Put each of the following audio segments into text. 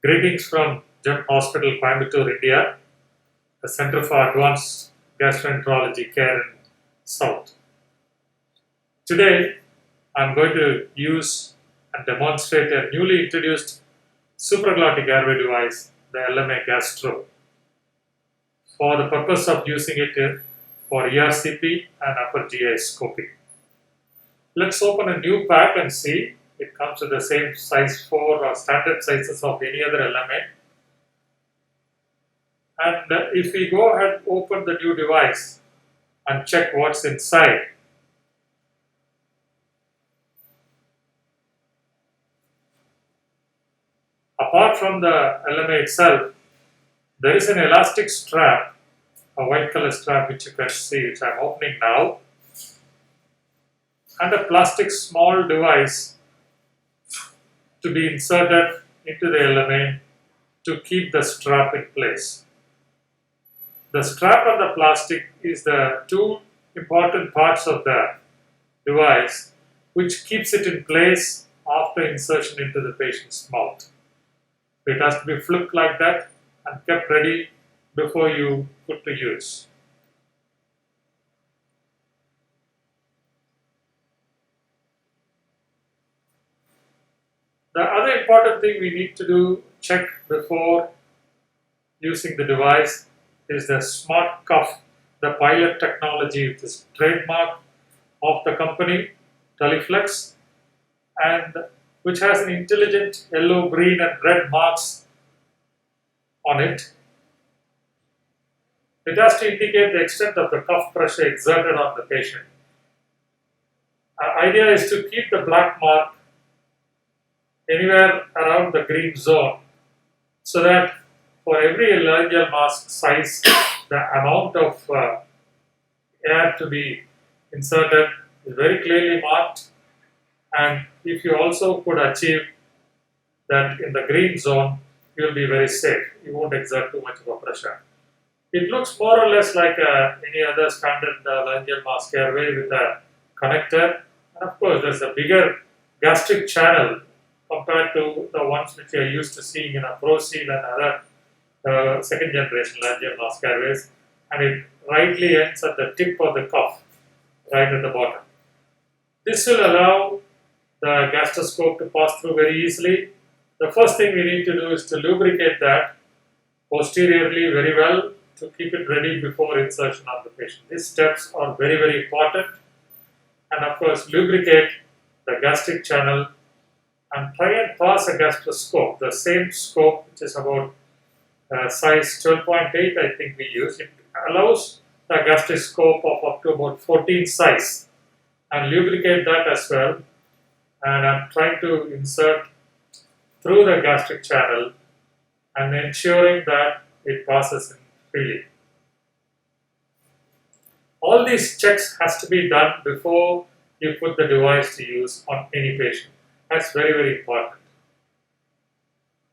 Greetings from Gem Hospital, Coimbatore, India, the Center for Advanced Gastroenterology Care in South. Today, I'm going to use and demonstrate a newly introduced supraglottic airway device, the LMA Gastro, for the purpose of using it for ERCP and upper GI scoping. Let's open a new pack and see. It comes with the same size 4 or standard sizes of any other LMA. And if we go ahead, open the new device and check what's inside. Apart from the LMA itself, there is an elastic strap, a white color strap which you can see, which I'm opening now, and a plastic small device to be inserted into the LMA to keep the strap in place. The strap and the plastic is the two important parts of the device which keeps it in place after insertion into the patient's mouth. It has to be flipped like that and kept ready before you put to use. The other important thing we need to check before using the device is the smart cuff, the pilot technology, which is trademark of the company Teleflex, and which has an intelligent yellow, green, and red marks on it. It has to indicate the extent of the cuff pressure exerted on the patient. Our idea is to keep the black mark anywhere around the green zone so that for every laryngeal mask size, the amount of air to be inserted is very clearly marked. And if you also could achieve that in the green zone, you will be very safe. You won't exert too much of a pressure. It looks more or less like any other standard laryngeal mask airway with a connector. And of course, there's a bigger gastric channel compared to the ones which you are used to seeing in a ProSeal and other second generation laryngeal mask airways. And it rightly ends at the tip of the cuff, right at the bottom. This will allow the gastroscope to pass through very easily. The first thing we need to do is to lubricate that posteriorly very well to keep it ready before insertion of the patient. These steps are very, very important. And of course, lubricate the gastric channel and try and pass a gastroscope, the same scope which is about size 12.8 I think we use. It allows the gastroscope of up to about 14 size, and lubricate that as well. And I'm trying to insert through the gastric channel and ensuring that it passes in freely. All these checks has to be done before you put the device to use on any patient. That's very, very important.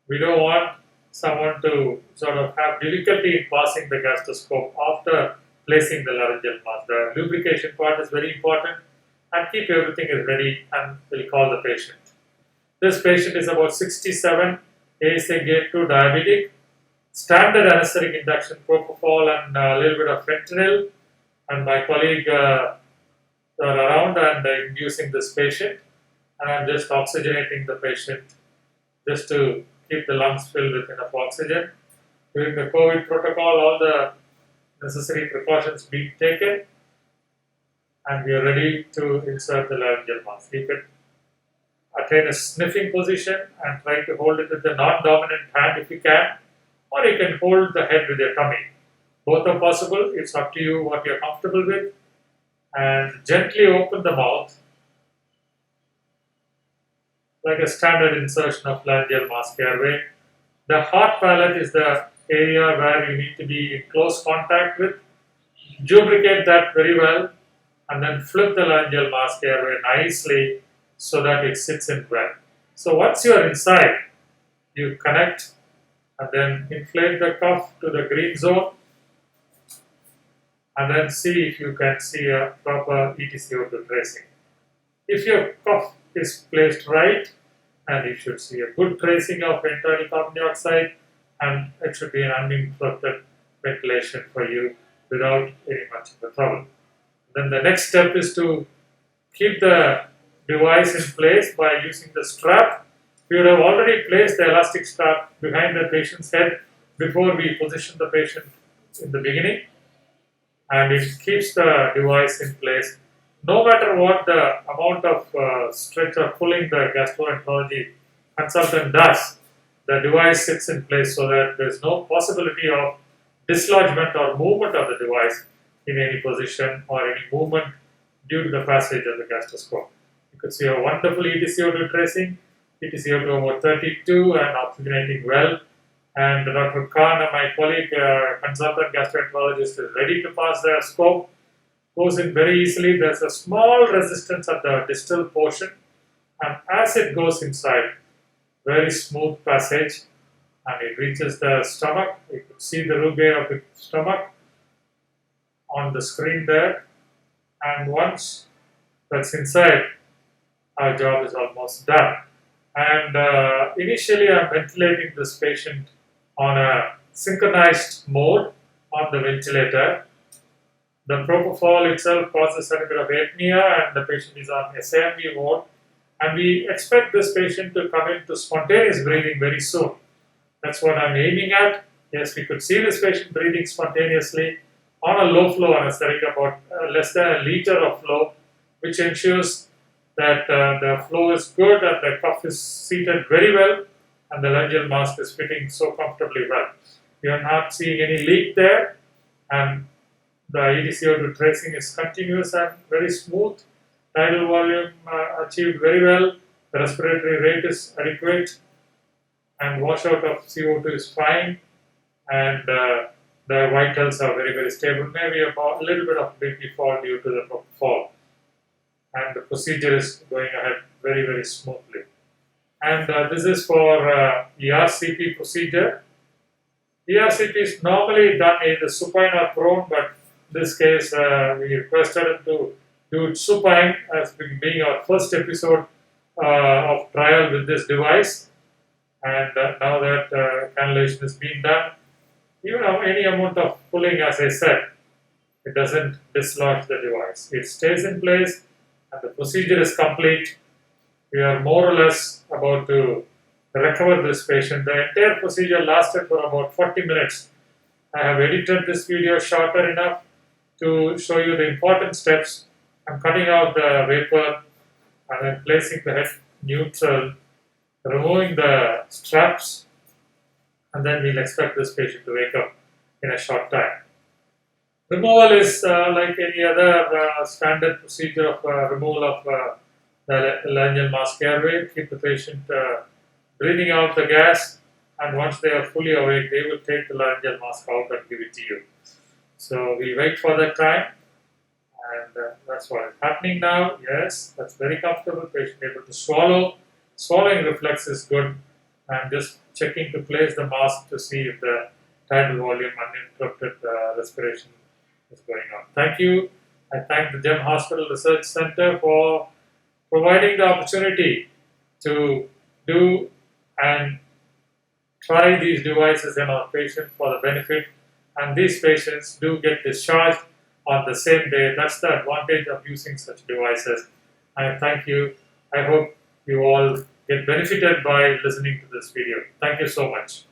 We don't want someone to sort of have difficulty in passing the gastroscope after placing the laryngeal mask. The lubrication part is very important, and keep everything is ready, and we'll call the patient. This patient is about 67, ASA grade 2 diabetic, standard anesthetic induction propofol and a little bit of fentanyl, and my colleague are around and inducing this patient, and I'm just oxygenating the patient just to keep the lungs filled with enough oxygen. During the COVID protocol, all the necessary precautions being taken, and we are ready to insert the laryngeal mask. You can attain a sniffing position and try to hold it with the non-dominant hand if you can, or you can hold the head with your tummy. Both are possible. It's up to you what you're comfortable with. And gently open the mouth like a standard insertion of laryngeal mask airway. The hard palate is the area where you need to be in close contact with. Lubricate that very well and then flip the laryngeal mask airway nicely so that it sits in well. So once you are inside, you connect and then inflate the cuff to the green zone and then see if you can see a proper ETCO2 tracing. If your cuff is placed right and you should see a good tracing of internal carbon dioxide, and it should be an uninterrupted ventilation for you without any much of a trouble. Then the next step is to keep the device in place by using the strap. We would have already placed the elastic strap behind the patient's head before we position the patient in the beginning, and it keeps the device in place. No matter what the amount of stretch or pulling the gastroenterology consultant does, the device sits in place so that there is no possibility of dislodgement or movement of the device in any position or any movement due to the passage of the gastroscope. You could see a wonderful EtCO2 tracing, EtCO2 over 32 and oxygenating well. And Dr. Khan, my colleague, consultant gastroenterologist, is ready to pass the scope. Goes in very easily. There's a small resistance at the distal portion, and as it goes inside, very smooth passage, and it reaches the stomach. You could see the rugae of the stomach on the screen there. And once that's inside, our job is almost done. And initially, I'm ventilating this patient on a synchronized mode on the ventilator. The propofol itself causes a bit of apnea, and the patient is on SAMV mode. And we expect this patient to come into spontaneous breathing very soon. That's what I'm aiming at. Yes, we could see this patient breathing spontaneously on a low flow anesthetic, about less than a liter of flow, which ensures that the flow is good and the cuff is seated very well and the laryngeal mask is fitting so comfortably well. We are not seeing any leak there, and the EtCO2 tracing is continuous and very smooth. Tidal volume achieved very well. The respiratory rate is adequate, and washout of CO2 is fine, and the vitals are very, very stable. Maybe a little bit of BP fall due to the propofol. And the procedure is going ahead very, very smoothly. And this is for ERCP procedure. ERCP is normally done either supine or prone, but in this case we requested him to do it supine as being our first episode of trial with this device. And now that cannulation is being done, even any amount of pulling, as I said, it doesn't dislodge the device. It stays in place and the procedure is complete. We are more or less about to recover this patient. The entire procedure lasted for about 40 minutes. I have edited this video shorter enough to show you the important steps. I'm cutting out the vapor and then placing the head neutral, removing the straps, and then we'll expect this patient to wake up in a short time. Removal is like any other standard procedure of removal of the laryngeal mask airway. Keep the patient breathing out the gas, and once they are fully awake, they will take the laryngeal mask out and give it to you. So we wait for that time, and that's what is happening now. Yes, that's very comfortable. Patient able to swallow. Swallowing reflex is good. I'm just checking to place the mask to see if the tidal volume uninterrupted respiration is going on. Thank you. I thank the GEM Hospital Research Center for providing the opportunity to do and try these devices in our patients for the benefit, and these patients do get discharged on the same day. That's the advantage of using such devices. I thank you. I hope you all get benefited by listening to this video. Thank you so much.